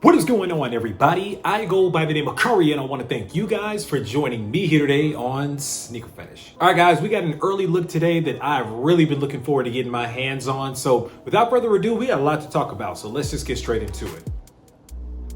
What is going on, everybody? I go by the name of Curry, and I want to thank you guys for joining me here today on SneakerPhetish. All right, guys, we got an early look today that I've really been looking forward to getting my hands on. So without further ado, we got a lot to talk about. So let's just get straight into it.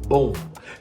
Boom.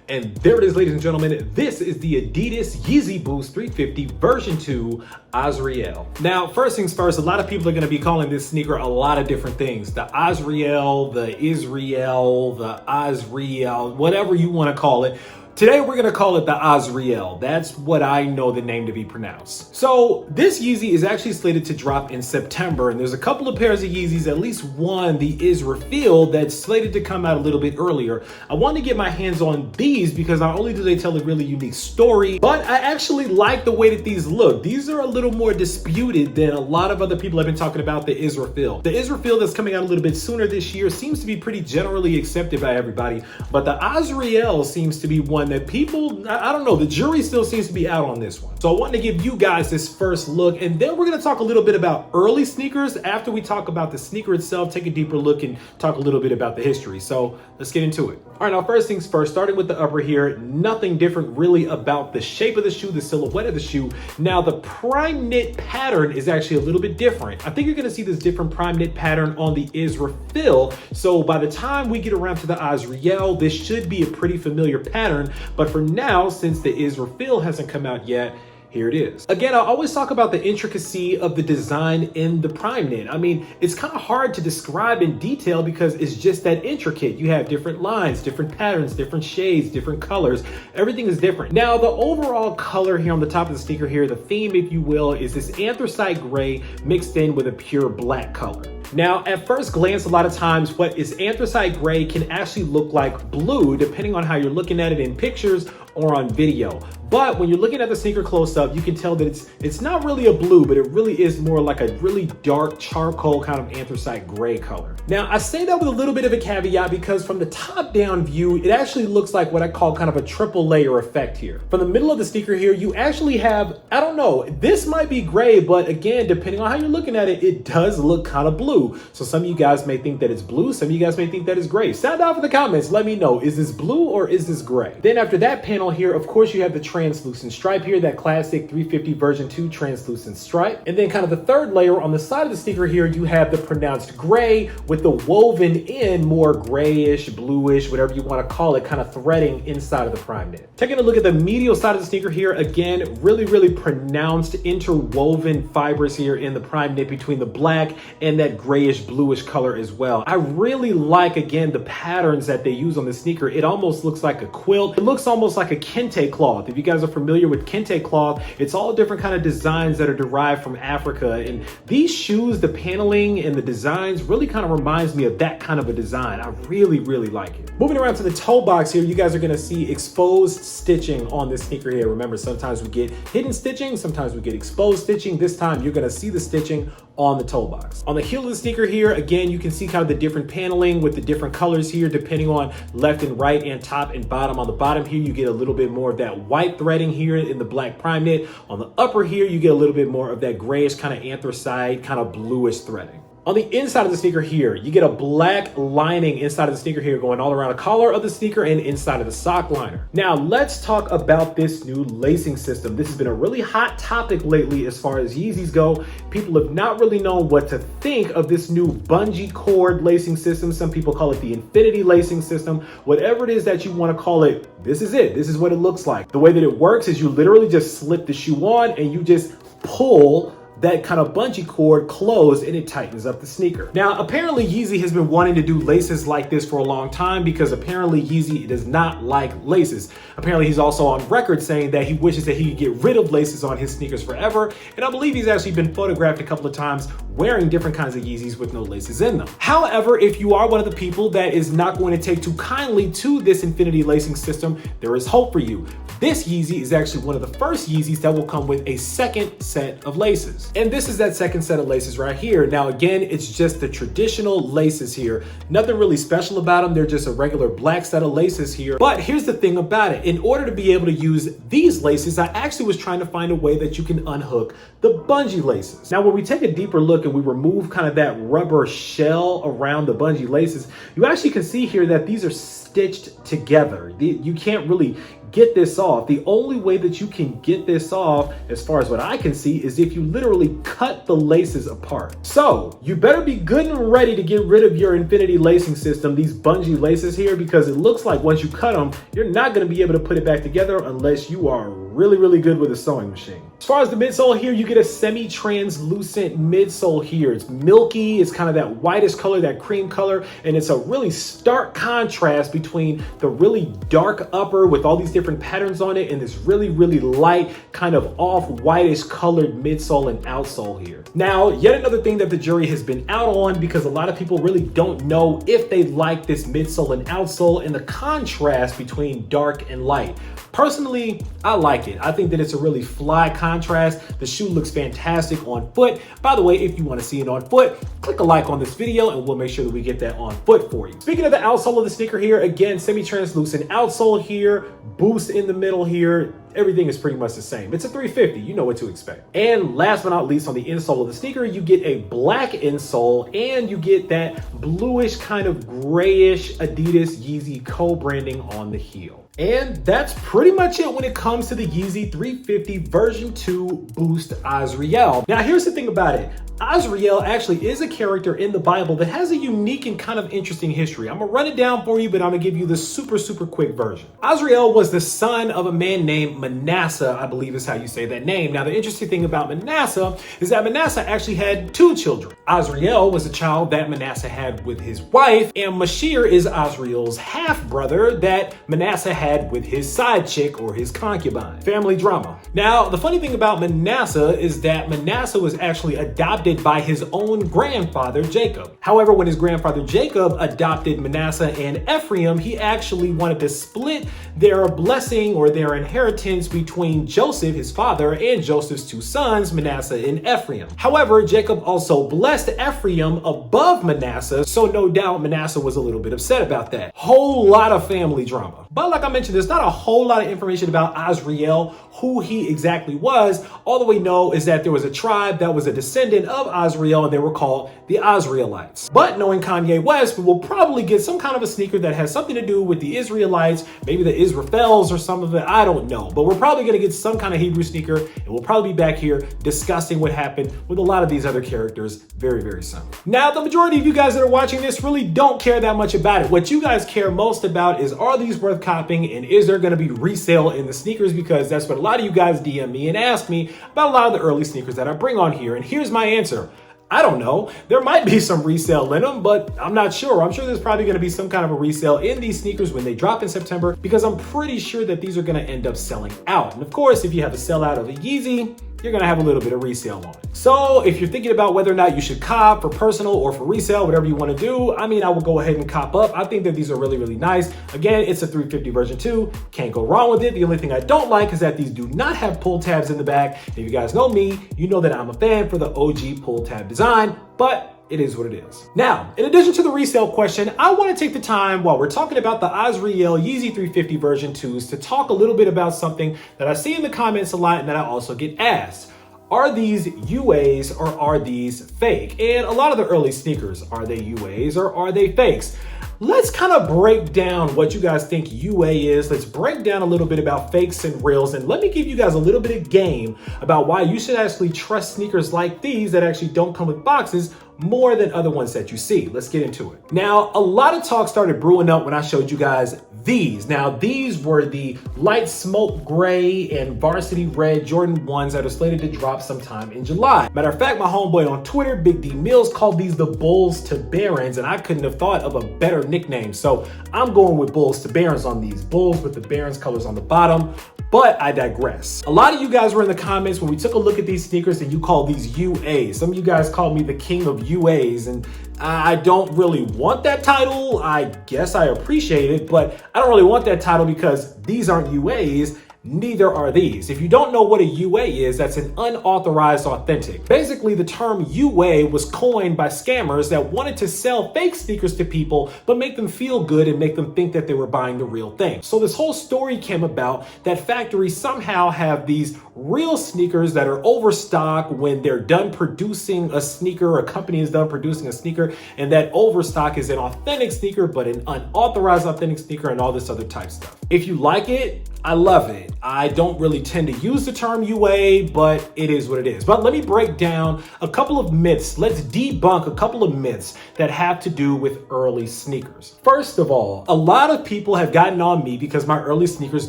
And there it is, ladies and gentlemen. This is the Adidas Yeezy Boost 350 version 2 Asriel. Now, first things first, a lot of people are going to be calling this sneaker a lot of different things. The Asriel, the Israel, the Asriel, whatever you want to call it. Today, we're going to call it the Asriel. That's what I know the name to be pronounced. So this Yeezy is actually slated to drop in September, and there's a couple of pairs of Yeezys, at least one, the Asriel, that's slated to come out a little bit earlier. I wanted to get my hands on these because not only do they tell a really unique story, but I actually like the way that these look. These are a little more disputed than a lot of other people have been talking about the Asriel. The Asriel that's coming out a little bit sooner this year seems to be pretty generally accepted by everybody, but the Asriel seems to be one that people, I don't know, the jury still seems to be out on this one. So I wanted to give you guys this first look, and then we're going to talk a little bit about early sneakers after we talk about the sneaker itself, take a deeper look and talk a little bit about the history. So let's get into it. All right, now first things first, starting with the upper here, nothing different really about the shape of the shoe, the silhouette of the shoe. Now the prime knit pattern is actually a little bit different. I think you're going to see this different prime knit pattern on the Asriel. So by the time we get around to the Asriel, this should be a pretty familiar pattern. But for now, since the Asriel hasn't come out yet, here it is. Again, I always talk about the intricacy of the design in the prime knit. I mean, it's kind of hard to describe in detail because it's just that intricate. You have different lines, different patterns, different shades, different colors. Everything is different. Now, the overall color here on the top of the sneaker here, the theme, if you will, is this anthracite gray mixed in with a pure black color. Now, at first glance, a lot of times what is anthracite gray can actually look like blue, depending on how you're looking at it in pictures or on video. But when you're looking at the sneaker close up, you can tell that it's not really a blue, but it really is more like a really dark charcoal kind of anthracite gray color. Now, I say that with a little bit of a caveat because from the top down view, it actually looks like what I call kind of a triple layer effect here. From the middle of the sneaker here, you actually have, I don't know, this might be gray, but again, depending on how you're looking at it, it does look kind of blue. So some of you guys may think that it's blue, some of you guys may think that it's gray. Sound off in the comments, let me know, is this blue or is this gray? Then after that panel here, of course, you have the translucent stripe here, that classic 350 version 2 translucent stripe. And then kind of the third layer on the side of the sneaker here, you have the pronounced gray with the woven in more grayish, bluish, whatever you want to call it, kind of threading inside of the prime knit. Taking a look at the medial side of the sneaker here, again, really pronounced interwoven fibers here in the prime knit between the black and that grayish, bluish color as well. I really like, again, the patterns that they use on the sneaker. It almost looks like a quilt. It looks almost like a kente cloth. If you guys are familiar with kente cloth, it's all different kind of designs that are derived from Africa. And these shoes, the paneling and the designs really kind of reminds me of that kind of a design. I really like it. Moving around to the toe box here, you guys are going to see exposed stitching on this sneaker here. Remember, sometimes we get hidden stitching, sometimes we get exposed stitching. This time you're going to see the stitching on the toe box. On the heel of the sneaker here, again, you can see kind of the different paneling with the different colors here, depending on left and right and top and bottom. On the bottom here, you get a little bit more of that white threading here in the black prime knit. On the upper here, you get a little bit more of that grayish kind of anthracite, kind of bluish threading. On the inside of the sneaker here, you get a black lining inside of the sneaker here going all around the collar of the sneaker and inside of the sock liner. Now let's talk about this new lacing system. This has been a really hot topic lately as far as Yeezys go. People have not really known what to think of this new bungee cord lacing system. Some people call it the infinity lacing system. Whatever it is that you want to call it, this is it. This is what it looks like. The way that it works is you literally just slip the shoe on and you just pull that kind of bungee cord closed and it tightens up the sneaker. Now, apparently Yeezy has been wanting to do laces like this for a long time because apparently Yeezy does not like laces. Apparently he's also on record saying that he wishes that he could get rid of laces on his sneakers forever. And I believe he's actually been photographed a couple of times wearing different kinds of Yeezys with no laces in them. However, if you are one of the people that is not going to take too kindly to this infinity lacing system, there is hope for you. This Yeezy is actually one of the first Yeezys that will come with a second set of laces. And this is that second set of laces right here. Now again, it's just the traditional laces here. Nothing really special about them. They're just a regular black set of laces here. But here's the thing about it. In order to be able to use these laces, I actually was trying to find a way that you can unhook the bungee laces. Now, when we take a deeper look and we remove kind of that rubber shell around the bungee laces, you actually can see here that these are stitched together. You can't really get this off. The only way that you can get this off, as far as what I can see, is if you literally cut the laces apart. So you better be good and ready to get rid of your infinity lacing system, these bungee laces here, because it looks like once you cut them, you're not going to be able to put it back together unless you are really, really good with a sewing machine. As far as the midsole here, you get a semi-translucent midsole here. It's milky, it's kind of that whitish color, that cream color, and it's a really stark contrast between the really dark upper with all these different patterns on it and this really, really light kind of off-whitish colored midsole and outsole here. Now, yet another thing that the jury has been out on, because a lot of people really don't know if they like this midsole and outsole and the contrast between dark and light. Personally, I like it. I think that it's a really fly contrast. The shoe looks fantastic on foot. By the way, if you want to see it on foot, click a like on this video and we'll make sure that we get that on foot for you. Speaking of the outsole of the sneaker here, again, semi-translucent outsole here, boost in the middle here. Everything is pretty much the same. It's a 350, you know what to expect. And last but not least, on the insole of the sneaker, you get a black insole and you get that bluish kind of grayish Adidas Yeezy co-branding on the heel. And that's pretty much it when it comes to the Yeezy 350 version 2 Boost Asriel. Now here's the thing about it. Asriel actually is a character in the Bible that has a unique and kind of interesting history. I'm gonna run it down for you, but I'm gonna give you the super quick version. Asriel was the son of a man named Manasseh, I believe is how you say that name. Now the interesting thing about Manasseh is that Manasseh actually had 2 children. Asriel was a child that Manasseh had with his wife, and Mashir is Asriel's half-brother that Manasseh had with his side chick or his concubine. Family drama. Now the funny thing about Manasseh is that Manasseh was actually adopted by his own grandfather, Jacob. However, when his grandfather Jacob adopted Manasseh and Ephraim, he actually wanted to split their blessing or their inheritance between Joseph, his father, and Joseph's 2 sons, Manasseh and Ephraim. However, Jacob also blessed Ephraim above Manasseh, so no doubt Manasseh was a little bit upset about that. Whole lot of family drama. But like I mentioned, there's not a whole lot of information about Asriel, who he exactly was. All we know is that there was a tribe that was a descendant of Asriel, and they were called the Asrielites. But knowing Kanye West, we will probably get some kind of a sneaker that has something to do with the Israelites, maybe the Israfels or some of it, I don't know. But we're probably gonna get some kind of Hebrew sneaker, and we'll probably be back here discussing what happened with a lot of these other characters very soon. Now, the majority of you guys that are watching this really don't care that much about it. What you guys care most about is, are these worth copying, and is there gonna be resale in the sneakers? Because that's what a lot of you guys DM me and ask me about a lot of the early sneakers that I bring on here. And here's my answer. I don't know. There might be some resale in them, but I'm not sure. I'm sure there's probably going to be some kind of a resale in these sneakers when they drop in September, because I'm pretty sure that these are going to end up selling out. And of course, if you have a sellout of a Yeezy, you're gonna have a little bit of resale on it. So if you're thinking about whether or not you should cop for personal or for resale, whatever you wanna do, I mean, I would go ahead and cop up. I think that these are really nice. Again, it's a 350 version 2. Can't go wrong with it. The only thing I don't like is that these do not have pull tabs in the back. If you guys know me, you know that I'm a fan for the OG pull tab design, but it is what it is. Now, in addition to the resale question, I want to take the time while we're talking about the Asriel Yeezy 350 version 2s to talk a little bit about something that I see in the comments a lot and that I also get asked. Are these UAs or are these fake? And a lot of the early sneakers, are they UAs or are they fakes? Let's kind of break down what you guys think UA is. Let's break down a little bit about fakes and reals, and let me give you guys a little bit of game about why you should actually trust sneakers like these that actually don't come with boxes more than other ones that you see. Let's get into it. Now, a lot of talk started brewing up when I showed you guys these. Now, these were the light smoke gray and varsity red Jordan 1s that are slated to drop sometime in July. Matter of fact, my homeboy on Twitter, Big D Mills, called these the Bulls to Barons, and I couldn't have thought of a better nickname. So I'm going with Bulls to Barons on these. Bulls with the Barons colors on the bottom. But I digress. A lot of you guys were in the comments when we took a look at these sneakers and you called these UAs. Some of you guys called me the king of UAs, and I don't really want that title. I guess I appreciate it, but I don't really want that title because these aren't UAs. Neither are these. If you don't know what a UA is, that's an unauthorized authentic. Basically, the term UA was coined by scammers that wanted to sell fake sneakers to people, but make them feel good and make them think that they were buying the real thing. So this whole story came about that factories somehow have these real sneakers that are overstock when they're done producing a sneaker, a company is done producing a sneaker, and that overstock is an authentic sneaker, but an unauthorized authentic sneaker and all this other type stuff. If you like it, I love it. I don't really tend to use the term UA, but it is what it is. But let me break down a couple of myths. Let's debunk a couple of myths that have to do with early sneakers. First of all, a lot of people have gotten on me because my early sneakers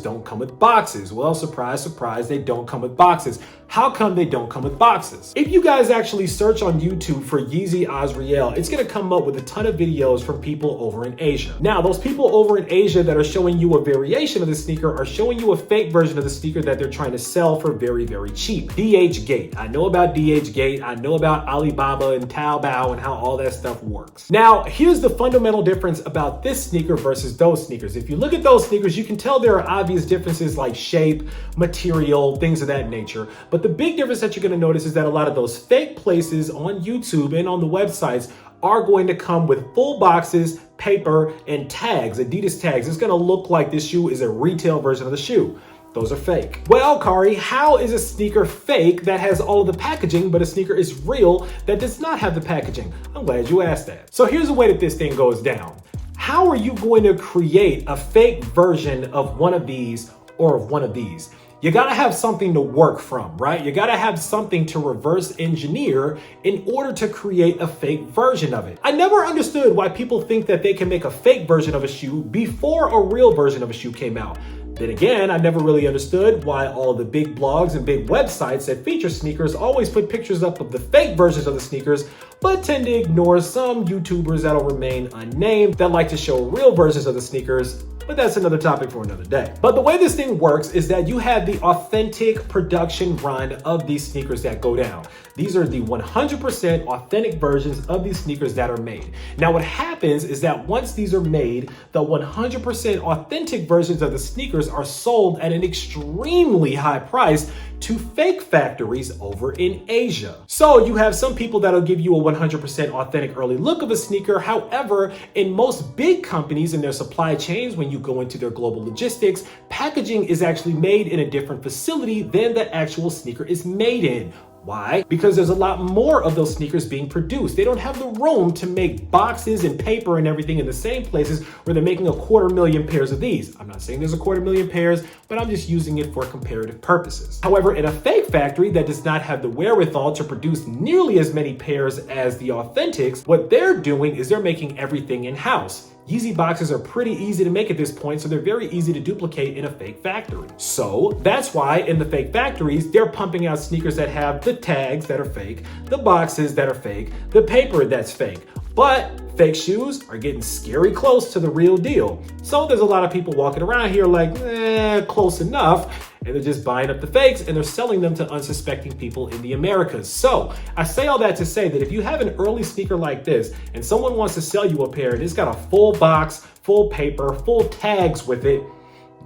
don't come with boxes. Well, surprise, surprise, they don't come with boxes. How come they don't come with boxes? If you guys actually search on YouTube for Yeezy Asriel, it's gonna come up with a ton of videos from people over in Asia. Now, those people over in Asia that are showing you a variation of the sneaker are showing you a fake version of the sneaker that they're trying to sell for very, very cheap. DH Gate. I know about DH Gate. I know about Alibaba and Taobao and how all that stuff works. Now, here's the fundamental difference about this sneaker versus those sneakers. If you look at those sneakers, you can tell there are obvious differences like shape, material, things of that nature. But the big difference that you're going to notice is that a lot of those fake places on YouTube and on the websites are going to come with full boxes, paper, and tags, Adidas tags. It's going to look like this shoe is a retail version of the shoe. Those are fake. Well, Kari, how is a sneaker fake that has all of the packaging, but a sneaker is real that does not have the packaging? I'm glad you asked that. So here's the way that this thing goes down. How are you going to create a fake version of one of these or of one of these? You gotta have something to work from, right? You gotta have something to reverse engineer in order to create a fake version of it. I never understood why people think that they can make a fake version of a shoe before a real version of a shoe came out. Then again, I never really understood why all the big blogs and big websites that feature sneakers always put pictures up of the fake versions of the sneakers, but tend to ignore some YouTubers that'll remain unnamed that like to show real versions of the sneakers. But that's another topic for another day. But the way this thing works is that you have the authentic production run of these sneakers that go down. These are the 100% authentic versions of these sneakers that are made. Now what happens is that once these are made, the 100% authentic versions of the sneakers are sold at an extremely high price to fake factories over in Asia. So you have some people that'll give you a 100% authentic early look of a sneaker. However, in most big companies in their supply chains, when you go into their global logistics, packaging is actually made in a different facility than the actual sneaker is made in. Why? Because there's a lot more of those sneakers being produced. They don't have the room to make boxes and paper and everything in the same places where they're making 250,000 pairs of these. I'm not saying there's 250,000 pairs, but I'm just using it for comparative purposes. However, in a fake factory that does not have the wherewithal to produce nearly as many pairs as the authentics, what they're doing is they're making everything in-house. Yeezy boxes are pretty easy to make at this point, so they're very easy to duplicate in a fake factory. So that's why in the fake factories, they're pumping out sneakers that have the tags that are fake, the boxes that are fake, the paper that's fake. But fake shoes are getting scary close to the real deal. So there's a lot of people walking around here like, close enough. And they're just buying up the fakes and they're selling them to unsuspecting people in the Americas. So I say all that to say that if you have an early sneaker like this and someone wants to sell you a pair and it's got a full box, full paper, full tags with it,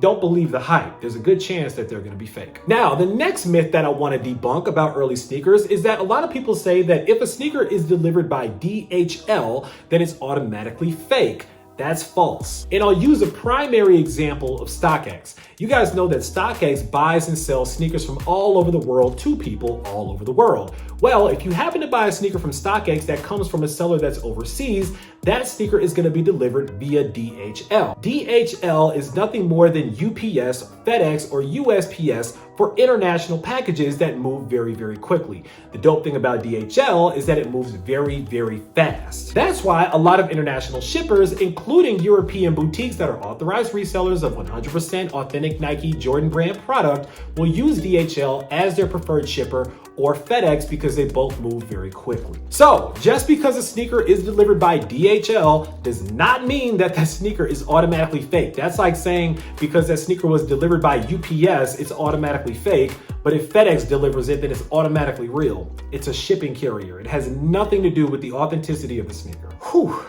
don't believe the hype. There's a good chance that they're gonna be fake. Now, the next myth that I wanna debunk about early sneakers is that a lot of people say that if a sneaker is delivered by DHL, then it's automatically fake. That's false. And I'll use a primary example of StockX. You guys know that StockX buys and sells sneakers from all over the world to people all over the world. Well, if you happen to buy a sneaker from StockX that comes from a seller that's overseas, that sneaker is gonna be delivered via DHL. DHL is nothing more than UPS, FedEx, or USPS for international packages that move very, very quickly. The dope thing about DHL is that it moves very, very fast. That's why a lot of international shippers, including European boutiques that are authorized resellers of 100% authentic Nike Jordan brand product, will use DHL as their preferred shipper or FedEx because they both move very quickly. So just because a sneaker is delivered by DHL does not mean that that sneaker is automatically fake. That's like saying because that sneaker was delivered by UPS, it's automatically fake. But if FedEx delivers it, then it's automatically real. It's a shipping carrier. It has nothing to do with the authenticity of the sneaker. Whew,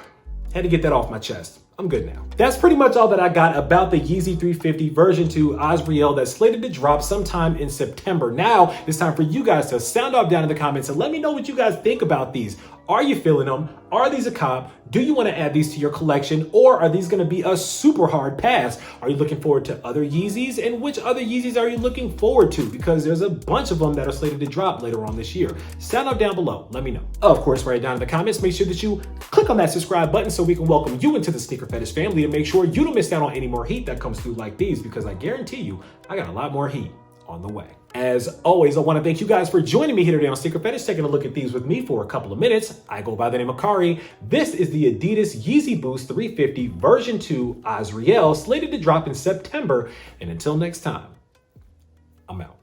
had to get that off my chest. I'm good now. That's pretty much all that I got about the Yeezy 350 version 2 Asriel that's slated to drop sometime in September. Now it's time for you guys to sound off down in the comments and let me know what you guys think about these. Are you feeling them? Are these a cop? Do you want to add these to your collection, or are these going to be a super hard pass? Are you looking forward to other Yeezys, and which other Yeezys are you looking forward to? Because there's a bunch of them that are slated to drop later on this year. Sound off down below. Let me know. Of course, right down in the comments, make sure that you click on that subscribe button so we can welcome you into the Sneaker Fetish family and make sure you don't miss out on any more heat that comes through like these, because I guarantee you, I got a lot more heat on the way. As always, I want to thank you guys for joining me here today on Sneaker Fetish, taking a look at these with me for a couple of minutes. I go by the name of Kari. This is the Adidas Yeezy Boost 350 version 2 Asriel, slated to drop in September. And until next time, I'm out.